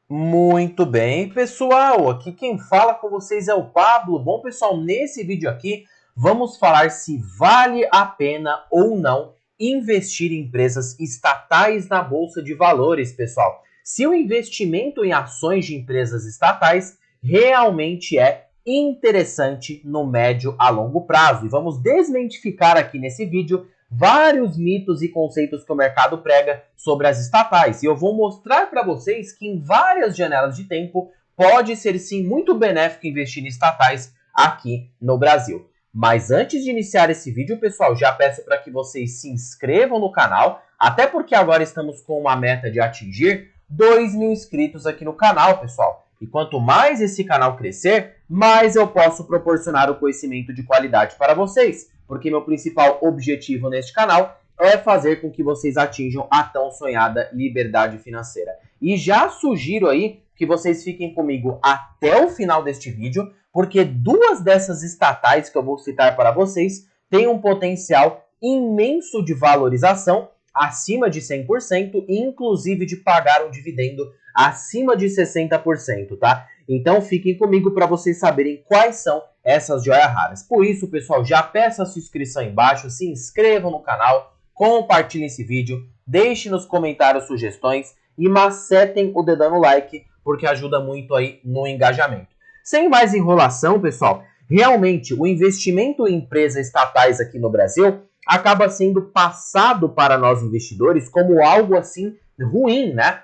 Muito bem, pessoal, aqui quem fala com vocês é o Pablo. Bom, pessoal, nesse vídeo aqui vamos falar se vale a pena ou não investir em empresas estatais na Bolsa de Valores, pessoal. Se o investimento em ações de empresas estatais realmente é interessante no médio a longo prazo. E vamos desmentificar aqui nesse vídeo vários mitos e conceitos que o mercado prega sobre as estatais. E eu vou mostrar para vocês que em várias janelas de tempo pode ser sim muito benéfico investir em estatais aqui no Brasil. Mas antes de iniciar esse vídeo, pessoal, já peço para que vocês se inscrevam no canal, até porque agora estamos com uma meta de atingir 2.000 inscritos aqui no canal, pessoal. E quanto mais esse canal crescer, mais eu posso proporcionar o conhecimento de qualidade para vocês, porque meu principal objetivo neste canal é fazer com que vocês atinjam a tão sonhada liberdade financeira. E já sugiro aí que vocês fiquem comigo até o final deste vídeo, porque duas dessas estatais que eu vou citar para vocês têm um potencial imenso de valorização acima de 100%, inclusive de pagar um dividendo acima de 60%, tá? Então fiquem comigo para vocês saberem quais são essas joias raras. Por isso, pessoal, já peço a sua inscrição aí embaixo, se inscrevam no canal, compartilhem esse vídeo, deixem nos comentários sugestões e macetem o dedão no like, porque ajuda muito aí no engajamento. Sem mais enrolação, pessoal, realmente o investimento em empresas estatais aqui no Brasil acaba sendo passado para nós investidores como algo assim ruim, né?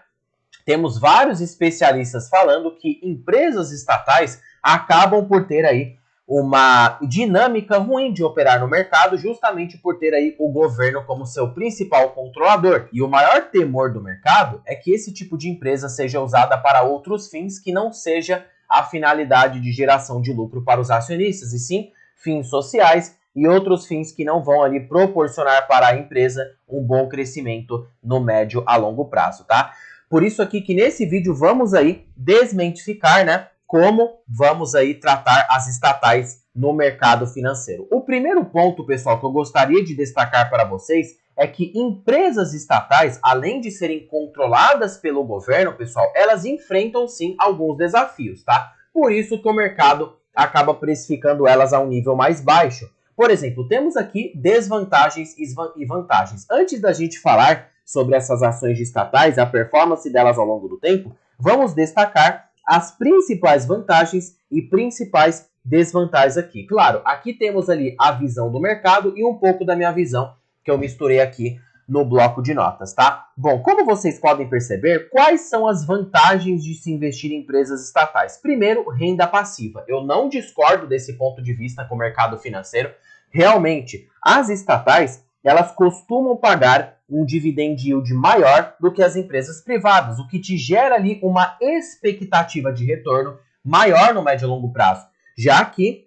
Temos vários especialistas falando que empresas estatais acabam por ter aí uma dinâmica ruim de operar no mercado, justamente por ter aí o governo como seu principal controlador. E o maior temor do mercado é que esse tipo de empresa seja usada para outros fins que não seja a finalidade de geração de lucro para os acionistas, e sim fins sociais e outros fins que não vão ali proporcionar para a empresa um bom crescimento no médio a longo prazo, tá? Por isso aqui que nesse vídeo vamos aí desmentificar, né, como vamos aí tratar as estatais no mercado financeiro. O primeiro ponto, pessoal, que eu gostaria de destacar para vocês é que empresas estatais, além de serem controladas pelo governo, pessoal, elas enfrentam sim alguns desafios, tá? Por isso que o mercado acaba precificando elas a um nível mais baixo. Por exemplo, temos aqui desvantagens e vantagens. Antes da gente falar sobre essas ações de estatais, a performance delas ao longo do tempo, vamos destacar as principais vantagens e principais desvantagens aqui. Claro, aqui temos ali a visão do mercado e um pouco da minha visão que eu misturei aqui no bloco de notas, tá? Bom, como vocês podem perceber, quais são as vantagens de se investir em empresas estatais? Primeiro, renda passiva. Eu não discordo desse ponto de vista com o mercado financeiro. Realmente, as estatais, elas costumam pagar um dividend yield maior do que as empresas privadas, o que te gera ali uma expectativa de retorno maior no médio e longo prazo, já que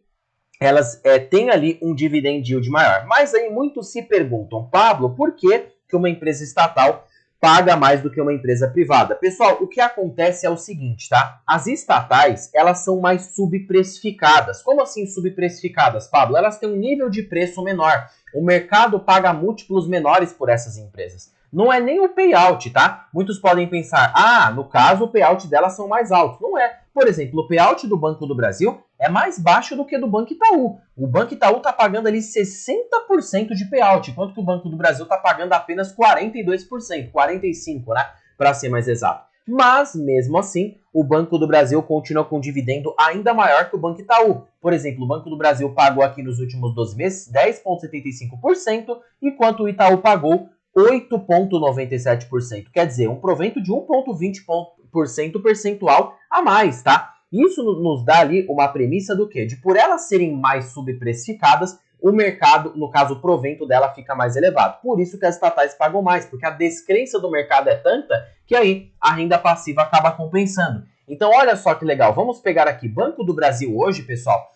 elas têm ali um dividend yield maior. Mas aí muitos se perguntam, Pablo, por que uma empresa estatal paga mais do que uma empresa privada? Pessoal, o que acontece é o seguinte, tá? As estatais, elas são mais subprecificadas. Como assim subprecificadas, Pablo? Elas têm um nível de preço menor. O mercado paga múltiplos menores por essas empresas. Não é nem o payout, tá? Muitos podem pensar, no caso o payout delas são mais altos. Não é. Por exemplo, o payout do Banco do Brasil é mais baixo do que do Banco Itaú. O Banco Itaú está pagando ali 60% de payout, enquanto que o Banco do Brasil está pagando apenas 42%, 45%, né? Para ser mais exato. Mas, mesmo assim, o Banco do Brasil continua com um dividendo ainda maior que o Banco Itaú. Por exemplo, o Banco do Brasil pagou aqui nos últimos 12 meses 10,75%, enquanto o Itaú pagou 8,97%. Quer dizer, um provento de 1,20% percentual a mais, tá? Isso nos dá ali uma premissa do quê? De por elas serem mais subprecificadas, o mercado, no caso o provento dela, fica mais elevado. Por isso que as estatais pagam mais, porque a descrença do mercado é tanta que aí a renda passiva acaba compensando. Então olha só que legal, vamos pegar aqui Banco do Brasil hoje, pessoal,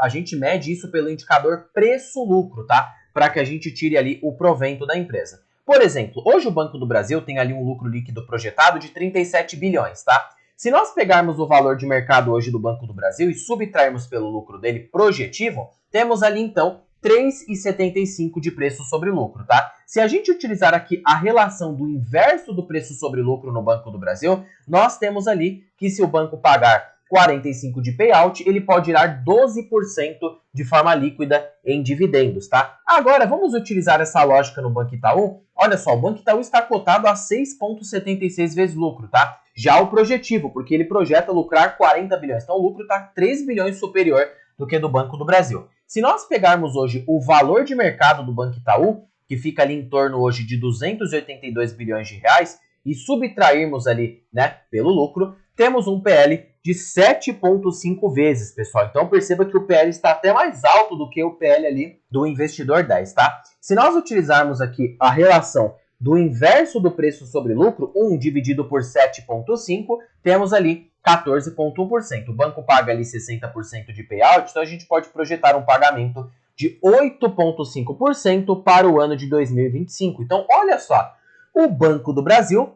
a gente mede isso pelo indicador preço-lucro, tá? Para que a gente tire ali o provento da empresa. Por exemplo, hoje o Banco do Brasil tem ali um lucro líquido projetado de 37 bilhões, tá? Se nós pegarmos o valor de mercado hoje do Banco do Brasil e subtrairmos pelo lucro dele projetivo, temos ali então 3,75 de preço sobre lucro, tá? Se a gente utilizar aqui a relação do inverso do preço sobre lucro no Banco do Brasil, nós temos ali que se o banco pagar 45 de payout, ele pode tirar 12% de forma líquida em dividendos, tá? Agora, vamos utilizar essa lógica no Banco Itaú. Olha só, o Banco Itaú está cotado a 6,76 vezes lucro, tá? Já o projetivo, porque ele projeta lucrar 40 bilhões. Então, o lucro está 3 bilhões superior do que do Banco do Brasil. Se nós pegarmos hoje o valor de mercado do Banco Itaú, que fica ali em torno hoje de 282 bilhões de reais, e subtrairmos ali, né, pelo lucro, temos um PL de 7,5 vezes, pessoal. Então perceba que o PL está até mais alto do que o PL ali do investidor 10, tá? Se nós utilizarmos aqui a relação do inverso do preço sobre lucro, 1 dividido por 7,5, temos ali 14,1%. O banco paga ali 60% de payout, então a gente pode projetar um pagamento de 8,5% para o ano de 2025. Então, olha só, o Banco do Brasil,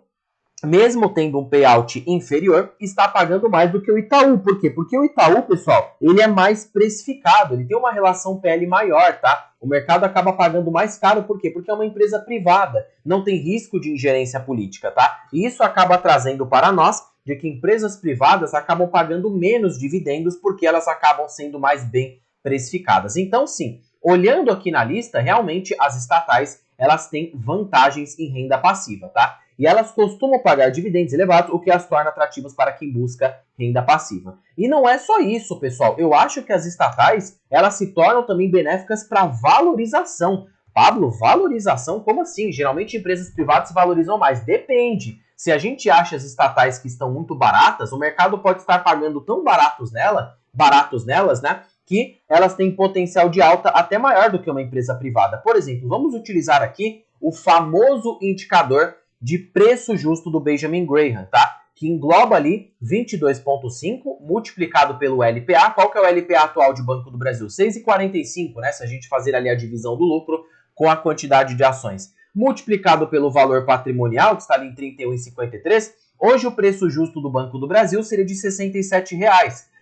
mesmo tendo um payout inferior, está pagando mais do que o Itaú. Por quê? Porque o Itaú, pessoal, ele é mais precificado, ele tem uma relação PL maior, tá? O mercado acaba pagando mais caro, por quê? Porque é uma empresa privada, não tem risco de ingerência política, tá? E isso acaba trazendo para nós de que empresas privadas acabam pagando menos dividendos porque elas acabam sendo mais bem precificadas. Então, sim, olhando aqui na lista, realmente as estatais, elas têm vantagens em renda passiva, tá? E elas costumam pagar dividendos elevados, o que as torna atrativas para quem busca renda passiva. E não é só isso, pessoal. Eu acho que as estatais, elas se tornam também benéficas para valorização. Pablo, valorização? Como assim? Geralmente empresas privadas se valorizam mais. Depende. Se a gente acha as estatais que estão muito baratas, o mercado pode estar pagando tão baratos nelas, né? Que elas têm potencial de alta até maior do que uma empresa privada. Por exemplo, vamos utilizar aqui o famoso indicador de preço justo do Benjamin Graham, tá? Que engloba ali 22,5 multiplicado pelo LPA. Qual que é o LPA atual de Banco do Brasil? 6,45, né? Se a gente fazer ali a divisão do lucro com a quantidade de ações. Multiplicado pelo valor patrimonial, que está ali em 31,53, hoje o preço justo do Banco do Brasil seria de R$ 67,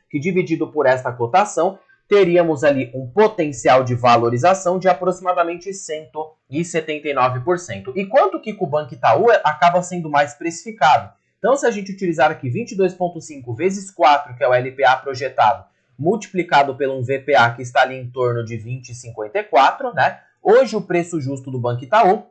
que dividido por esta cotação, teríamos ali um potencial de valorização de aproximadamente 179%. E quanto que o Banco Itaú acaba sendo mais precificado? Então, se a gente utilizar aqui 22,5 vezes 4, que é o LPA projetado, multiplicado pelo um VPA que está ali em torno de 20,54, né? Hoje o preço justo do Banco Itaú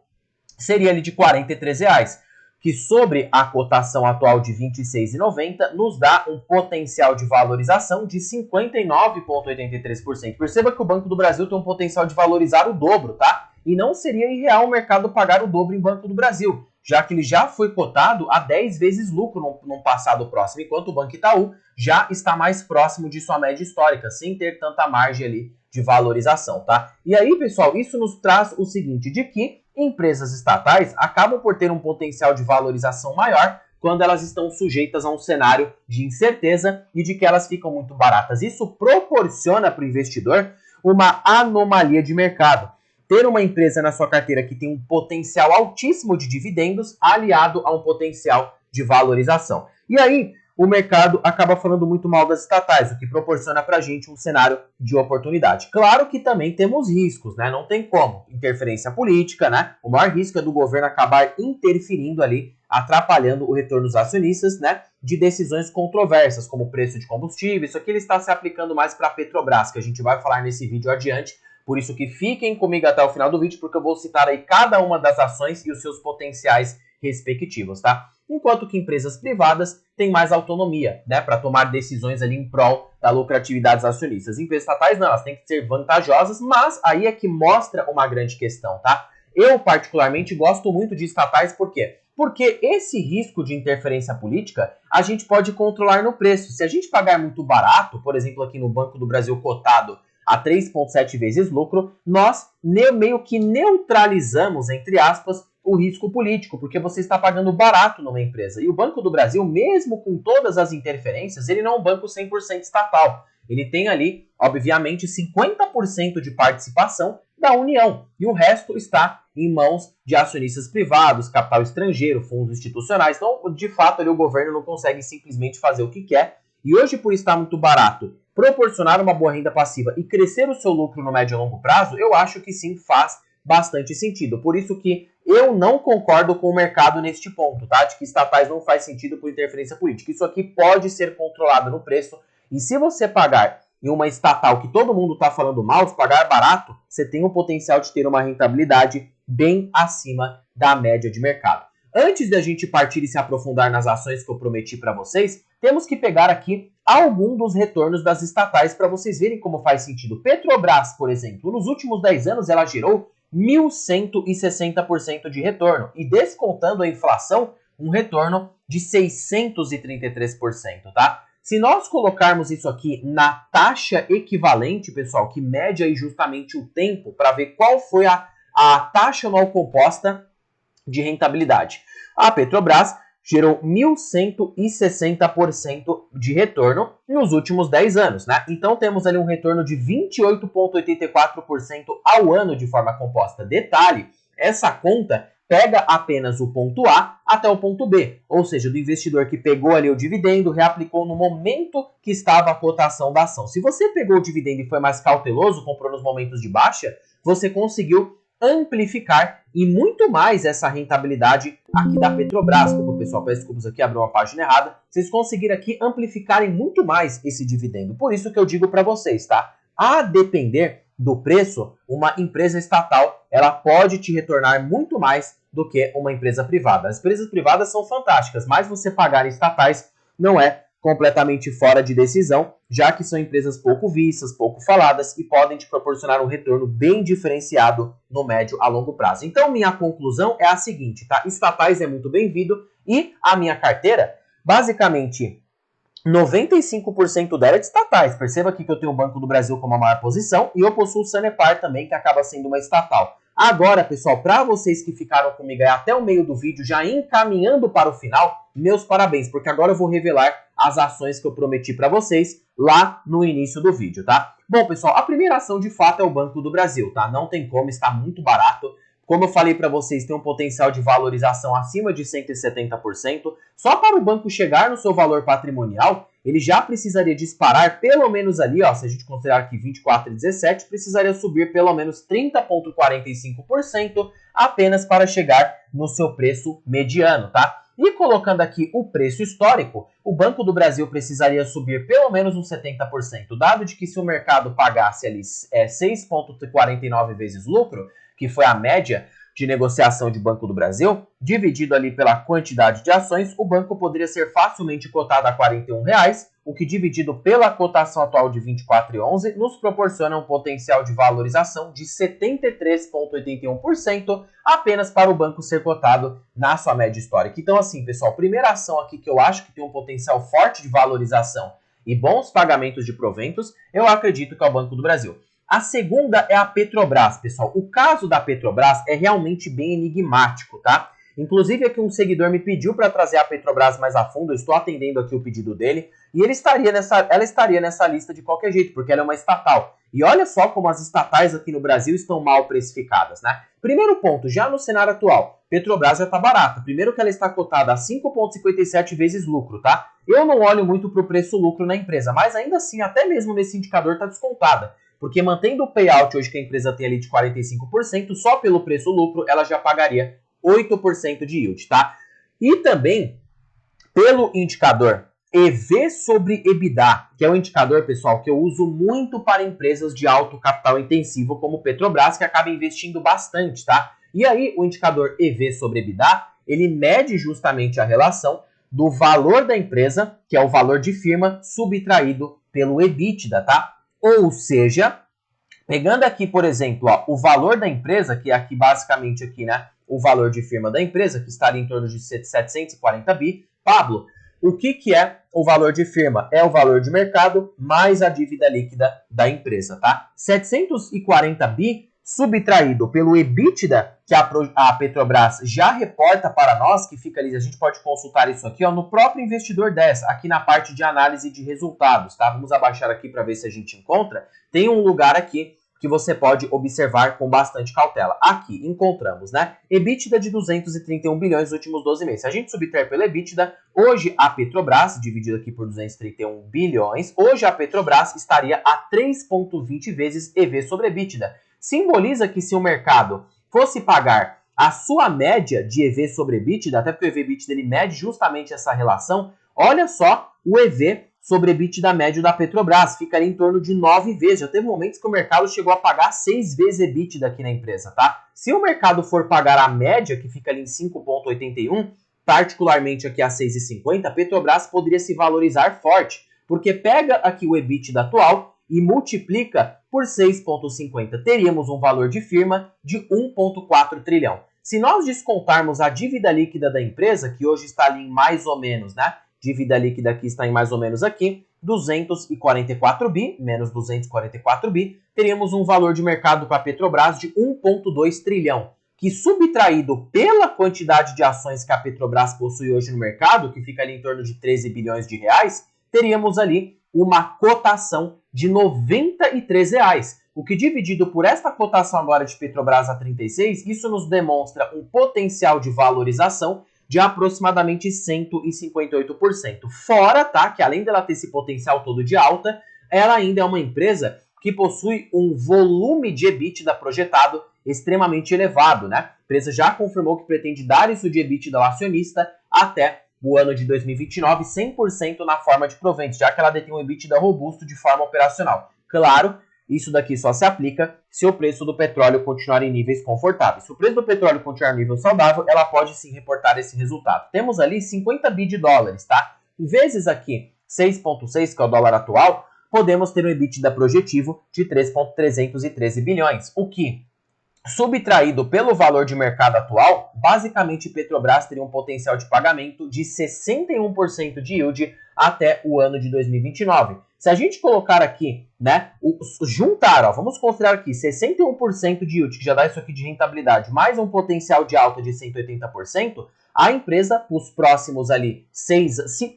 seria ali de R$ 43, que sobre a cotação atual de R$ 26,90 nos dá um potencial de valorização de 59,83%. Perceba que o Banco do Brasil tem um potencial de valorizar o dobro, tá? E não seria irreal o mercado pagar o dobro em Banco do Brasil, já que ele já foi cotado a 10 vezes lucro num passado próximo, enquanto o Banco Itaú já está mais próximo de sua média histórica, sem ter tanta margem ali de valorização, tá? E aí, pessoal, isso nos traz o seguinte, de que empresas estatais acabam por ter um potencial de valorização maior quando elas estão sujeitas a um cenário de incerteza e de que elas ficam muito baratas. Isso proporciona para o investidor uma anomalia de mercado. Ter uma empresa na sua carteira que tem um potencial altíssimo de dividendos aliado a um potencial de valorização. E aí, o mercado acaba falando muito mal das estatais, o que proporciona para a gente um cenário de oportunidade. Claro que também temos riscos, né? Não tem como. Interferência política, né? O maior risco é do governo acabar interferindo ali, atrapalhando o retorno dos acionistas, né? De decisões controversas, como o preço de combustível. Isso aqui ele está se aplicando mais para a Petrobras, que a gente vai falar nesse vídeo adiante. Por isso que fiquem comigo até o final do vídeo, porque eu vou citar aí cada uma das ações e os seus potenciais respectivos, tá? Enquanto que empresas privadas têm mais autonomia, né, para tomar decisões ali em prol da lucratividade dos acionistas. Empresas estatais não, elas têm que ser vantajosas, mas aí é que mostra uma grande questão, tá? Eu particularmente gosto muito de estatais, por quê? Porque esse risco de interferência política a gente pode controlar no preço. Se a gente pagar muito barato, por exemplo aqui no Banco do Brasil cotado a 3,7 vezes lucro, nós meio que neutralizamos, entre aspas, o risco político, porque você está pagando barato numa empresa. E o Banco do Brasil, mesmo com todas as interferências, ele não é um banco 100% estatal. Ele tem ali, obviamente, 50% de participação da União. E o resto está em mãos de acionistas privados, capital estrangeiro, fundos institucionais. Então, de fato, ali, o governo não consegue simplesmente fazer o que quer. E hoje, por estar muito barato proporcionar uma boa renda passiva e crescer o seu lucro no médio e longo prazo, eu acho que sim faz bastante sentido. Por isso que eu não concordo com o mercado neste ponto, tá? De que estatais não faz sentido por interferência política. Isso aqui pode ser controlado no preço e se você pagar em uma estatal que todo mundo está falando mal, se pagar barato, você tem o potencial de ter uma rentabilidade bem acima da média de mercado. Antes de a gente partir e se aprofundar nas ações que eu prometi para vocês, temos que pegar aqui algum dos retornos das estatais para vocês verem como faz sentido. Petrobras, por exemplo, nos últimos 10 anos ela gerou 1.160% de retorno e descontando a inflação, um retorno de 633%, tá? Se nós colocarmos isso aqui na taxa equivalente, pessoal, que mede aí justamente o tempo para ver qual foi a taxa anual composta de rentabilidade. A Petrobras gerou 1.160% de retorno nos últimos 10 anos, né? Então temos ali um retorno de 28,84% ao ano de forma composta. Detalhe, essa conta pega apenas o ponto A até o ponto B, ou seja, do investidor que pegou ali o dividendo, reaplicou no momento que estava a cotação da ação. Se você pegou o dividendo e foi mais cauteloso, comprou nos momentos de baixa, você conseguiu amplificar e muito mais essa rentabilidade aqui da Petrobras. Desculpa, pessoal, peço desculpas aqui, abriu uma página errada. Vocês conseguiram aqui amplificarem muito mais esse dividendo. Por isso que eu digo para vocês, tá? A depender do preço, uma empresa estatal, ela pode te retornar muito mais do que uma empresa privada. As empresas privadas são fantásticas, mas você pagar em estatais não é completamente fora de decisão, já que são empresas pouco vistas, pouco faladas e podem te proporcionar um retorno bem diferenciado no médio a longo prazo. Então, minha conclusão é a seguinte, tá? Estatais é muito bem-vindo e a minha carteira, basicamente, 95% dela é de estatais. Perceba aqui que eu tenho o Banco do Brasil como a maior posição e eu possuo o Sanepar também, que acaba sendo uma estatal. Agora, pessoal, para vocês que ficaram comigo aí até o meio do vídeo, já encaminhando para o final, meus parabéns, porque agora eu vou revelar as ações que eu prometi para vocês lá no início do vídeo, tá? Bom, pessoal, a primeira ação de fato é o Banco do Brasil, tá? Não tem como, está muito barato. Como eu falei para vocês, tem um potencial de valorização acima de 170%. Só para o banco chegar no seu valor patrimonial, ele já precisaria disparar pelo menos ali, ó, se a gente considerar que 24,17, precisaria subir pelo menos 30,45% apenas para chegar no seu preço mediano, tá? E colocando aqui o preço histórico, o Banco do Brasil precisaria subir pelo menos uns 70%, dado de que se o mercado pagasse ali 6,49 vezes lucro, que foi a média de negociação de Banco do Brasil, dividido ali pela quantidade de ações, o banco poderia ser facilmente cotado a R$ 41, o que dividido pela cotação atual de R$ 24,11 nos proporciona um potencial de valorização de 73,81% apenas para o banco ser cotado na sua média histórica. Então assim, pessoal, primeira ação aqui que eu acho que tem um potencial forte de valorização e bons pagamentos de proventos, eu acredito que é o Banco do Brasil. A segunda é a Petrobras, pessoal. O caso da Petrobras é realmente bem enigmático, tá? Inclusive aqui um seguidor me pediu para trazer a Petrobras mais a fundo, eu estou atendendo aqui o pedido dele, e ela estaria nessa lista de qualquer jeito, porque ela é uma estatal. E olha só como as estatais aqui no Brasil estão mal precificadas, né? Primeiro ponto, já no cenário atual, Petrobras já está barata. Primeiro que ela está cotada a 5,57 vezes lucro, tá? Eu não olho muito para o preço-lucro na empresa, mas ainda assim, até mesmo nesse indicador está descontada. Porque mantendo o payout hoje que a empresa tem ali de 45%, só pelo preço-lucro ela já pagaria 8% de yield, tá? E também pelo indicador EV sobre EBITDA, que é um indicador, pessoal, que eu uso muito para empresas de alto capital intensivo como Petrobras, que acaba investindo bastante, tá? E aí o indicador EV sobre EBITDA, ele mede justamente a relação do valor da empresa, que é o valor de firma, subtraído pelo EBITDA, tá? Ou seja, pegando aqui, por exemplo, ó, o valor da empresa, que é aqui basicamente aqui, né, o valor de firma da empresa, que estaria em torno de 740 bi. Pablo, o que é o valor de firma? É o valor de mercado mais a dívida líquida da empresa, tá? 740 bi subtraído pelo EBITDA, que a Petrobras já reporta para nós, que fica ali, a gente pode consultar isso aqui, ó, no próprio Investidor 10, aqui na parte de análise de resultados, tá? Vamos abaixar aqui para ver se a gente encontra. Tem um lugar aqui que você pode observar com bastante cautela. Aqui encontramos, né, EBITDA de 231 bilhões nos últimos 12 meses. Se a gente subtrair pela EBITDA, hoje a Petrobras, dividido aqui por 231 bilhões, hoje a Petrobras estaria a 3,20 vezes EV sobre EBITDA. Simboliza que se o mercado fosse pagar a sua média de EV sobre EBITDA, até porque o EV/EBITDA ele mede justamente essa relação, olha só o EV sobre EBITDA médio da Petrobras, ficaria em torno de 9 vezes. Já teve momentos que o mercado chegou a pagar 6 vezes EBITDA aqui na empresa, tá? Se o mercado for pagar a média, que fica ali em 5,81, particularmente aqui a 6,50, a Petrobras poderia se valorizar forte, porque pega aqui o EBITDA atual e multiplica por 6,50. Teríamos um valor de firma de 1,4 trilhão. Se nós descontarmos a dívida líquida da empresa, que hoje está ali em mais ou menos, né? Dívida líquida aqui está em mais ou menos aqui, 244 bi, menos 244 bi, teríamos um valor de mercado para a Petrobras de 1,2 trilhão, que subtraído pela quantidade de ações que a Petrobras possui hoje no mercado, que fica ali em torno de 13 bilhões de reais, teríamos ali uma cotação de R$ 93 reais. O que dividido por esta cotação agora de Petrobras a 36, isso nos demonstra um potencial de valorização de aproximadamente 158%. Fora, tá, que além dela ter esse potencial todo de alta, ela ainda é uma empresa que possui um volume de EBITDA projetado extremamente elevado, né? A empresa já confirmou que pretende dar isso de EBITDA ao acionista até o ano de 2029, 100% na forma de proventos, já que ela detém um EBITDA robusto de forma operacional. Claro, isso daqui só se aplica se o preço do petróleo continuar em níveis confortáveis. Se o preço do petróleo continuar em nível saudável, ela pode sim reportar esse resultado. Temos ali 50 bi de dólares, tá? Vezes aqui 6,6, que é o dólar atual, podemos ter um EBITDA projetivo de 3,313 bilhões, o que, subtraído pelo valor de mercado atual, basicamente Petrobras teria um potencial de pagamento de 61% de yield até o ano de 2029. Se a gente colocar aqui, né, juntar, ó, vamos considerar aqui 61% de yield, que já dá isso aqui de rentabilidade, mais um potencial de alta de 180%, a empresa, os próximos ali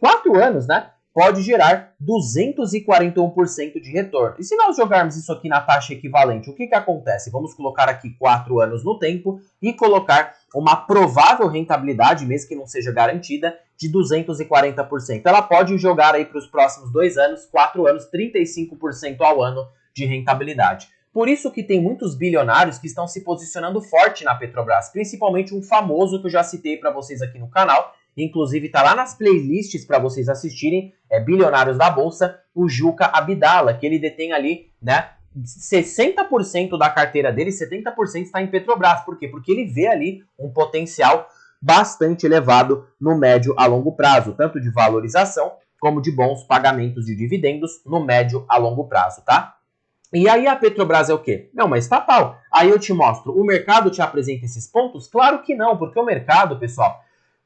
4 anos, né, pode gerar 241% de retorno. E se nós jogarmos isso aqui na taxa equivalente, o que acontece? Vamos colocar aqui 4 anos no tempo e colocar uma provável rentabilidade, mesmo que não seja garantida, de 240%. Ela pode jogar aí para os próximos 2 anos, 4 anos, 35% ao ano de rentabilidade. Por isso que tem muitos bilionários que estão se posicionando forte na Petrobras, principalmente um famoso que eu já citei para vocês aqui no canal, inclusive tá lá nas playlists para vocês assistirem, é Bilionários da Bolsa, o Juca Abdala, que ele detém ali, né, 60% da carteira dele, 70% está em Petrobras. Por quê? Porque ele vê ali um potencial bastante elevado no médio a longo prazo, tanto de valorização como de bons pagamentos de dividendos no médio a longo prazo, tá? E aí a Petrobras é o quê? É uma estatal. Aí eu te mostro, o mercado te apresenta esses pontos? Claro que não, porque o mercado, pessoal,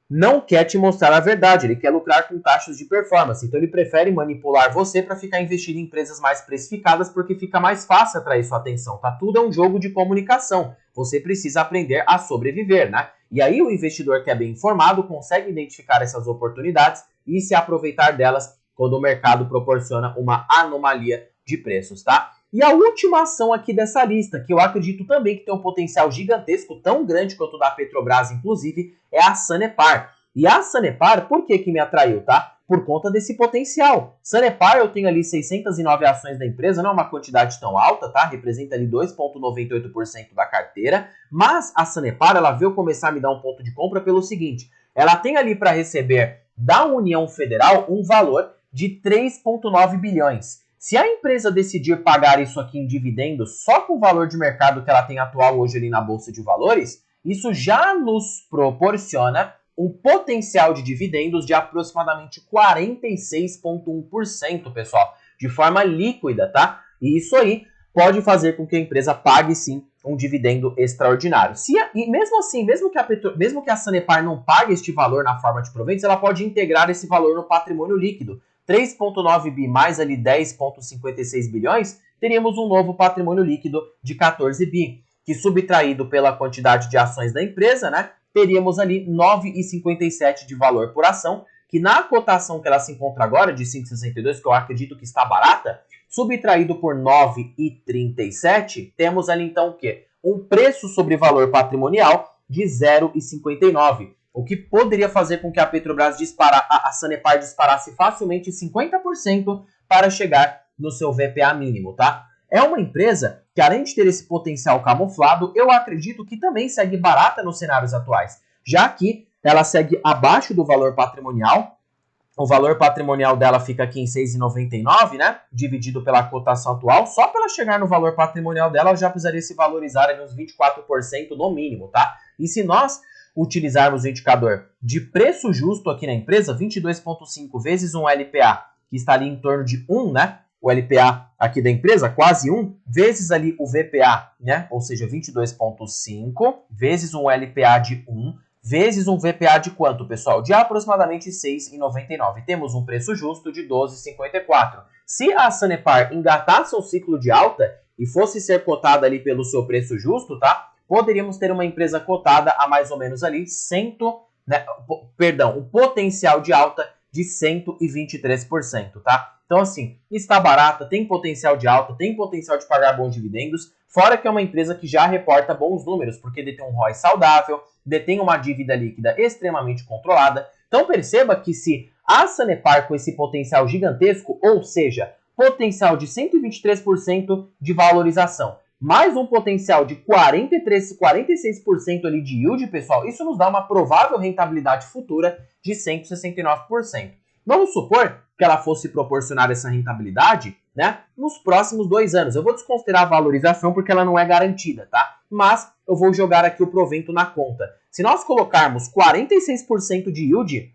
não quer te mostrar a verdade, ele quer lucrar com taxas de performance, então ele prefere manipular você para ficar investindo em empresas mais precificadas porque fica mais fácil atrair sua atenção, tá? Tudo é um jogo de comunicação, você precisa aprender a sobreviver, né? E aí o investidor que é bem informado consegue identificar essas oportunidades e se aproveitar delas quando o mercado proporciona uma anomalia de preços, tá? E a última ação aqui dessa lista, que eu acredito também que tem um potencial gigantesco, tão grande quanto o da Petrobras, inclusive, é a Sanepar. E a Sanepar, por que me atraiu, tá? Por conta desse potencial. Sanepar, eu tenho ali 609 ações da empresa, não é uma quantidade tão alta, tá? Representa ali 2,98% da carteira. Mas a Sanepar, ela veio começar a me dar um ponto de compra pelo seguinte. Ela tem ali para receber da União Federal um valor de 3,9 bilhões. Se a empresa decidir pagar isso aqui em dividendos só com o valor de mercado que ela tem atual hoje ali na Bolsa de Valores, isso já nos proporciona um potencial de dividendos de aproximadamente 46,1%, pessoal, de forma líquida, tá? E isso aí pode fazer com que a empresa pague sim um dividendo extraordinário. E mesmo assim, mesmo que a Sanepar não pague este valor na forma de proventos, ela pode integrar esse valor no patrimônio líquido. 3,9 bi mais ali 10,56 bilhões, teríamos um novo patrimônio líquido de 14 bi, que subtraído pela quantidade de ações da empresa, né, teríamos ali 9,57 de valor por ação, que na cotação que ela se encontra agora, de 5,62, que eu acredito que está barata, subtraído por 9,37, temos ali então o quê? Um preço sobre valor patrimonial de 0,59, o que poderia fazer com que a Petrobras a Sanepar disparasse facilmente 50% para chegar no seu VPA mínimo, tá? É uma empresa que, além de ter esse potencial camuflado, eu acredito que também segue barata nos cenários atuais, já que ela segue abaixo do valor patrimonial. O valor patrimonial dela fica aqui em 6,99, né? Dividido pela cotação atual. Só para ela chegar no valor patrimonial dela, ela já precisaria se valorizar ali uns 24% no mínimo, tá? E se nós utilizarmos o indicador de preço justo aqui na empresa, 22,5 vezes um LPA, que está ali em torno de 1, né? O LPA aqui da empresa, quase 1, vezes ali o VPA, né? Ou seja, 22,5 vezes um LPA de 1, vezes um VPA de quanto, pessoal? De aproximadamente 6,99. Temos um preço justo de 12,54. Se a Sanepar engatasse um ciclo de alta e fosse ser cotada ali pelo seu preço justo, tá? Poderíamos ter uma empresa cotada a mais ou menos ali o potencial de alta de 123%, tá? Então, assim, está barata, tem potencial de alta, tem potencial de pagar bons dividendos, fora que é uma empresa que já reporta bons números, porque detém um ROI saudável, detém uma dívida líquida extremamente controlada. Então, perceba que se a Sanepar com esse potencial gigantesco, ou seja, potencial de 123% de valorização, mais um potencial de 46% ali de yield, pessoal, isso nos dá uma provável rentabilidade futura de 169%. Vamos supor que ela fosse proporcionar essa rentabilidade, né, nos próximos 2 anos. Eu vou desconsiderar a valorização porque ela não é garantida, tá? Mas eu vou jogar aqui o provento na conta. Se nós colocarmos 46% de yield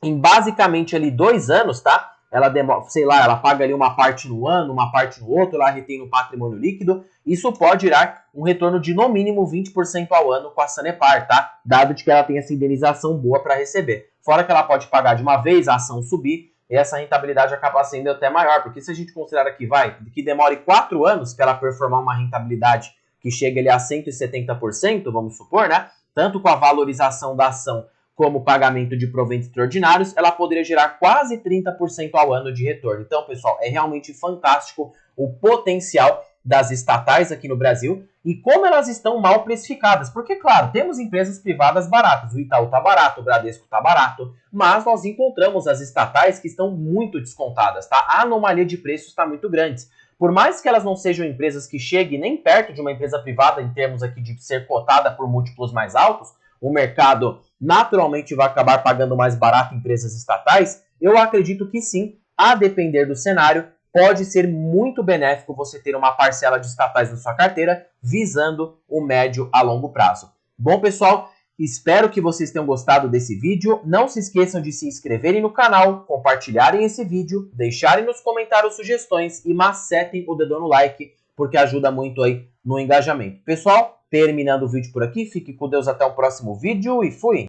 em basicamente ali 2 anos, tá? Ela demora, sei lá, ela paga ali uma parte no ano, uma parte no outro, ela retém no patrimônio líquido. Isso pode gerar um retorno de no mínimo 20% ao ano com a Sanepar, tá? Dado de que ela tem essa indenização boa para receber. Fora que ela pode pagar de uma vez, a ação subir, e essa rentabilidade acaba sendo até maior, porque se a gente considerar que demore 4 anos para ela performar uma rentabilidade que chega ali a 170%, vamos supor, né? Tanto com a valorização da ação como o pagamento de proventos extraordinários, ela poderia gerar quase 30% ao ano de retorno. Então, pessoal, é realmente fantástico o potencial das estatais aqui no Brasil e como elas estão mal precificadas. Porque, claro, temos empresas privadas baratas. O Itaú está barato, o Bradesco está barato, mas nós encontramos as estatais que estão muito descontadas, tá? A anomalia de preços está muito grande. Por mais que elas não sejam empresas que cheguem nem perto de uma empresa privada em termos aqui de ser cotada por múltiplos mais altos, o mercado naturalmente vai acabar pagando mais barato empresas estatais, eu acredito que sim, a depender do cenário, pode ser muito benéfico você ter uma parcela de estatais na sua carteira, visando o médio a longo prazo. Bom, pessoal, espero que vocês tenham gostado desse vídeo. Não se esqueçam de se inscreverem no canal, compartilharem esse vídeo, deixarem nos comentários sugestões e macetem o dedo no like, porque ajuda muito aí no engajamento. Pessoal, terminando o vídeo por aqui, fique com Deus até o próximo vídeo e fui!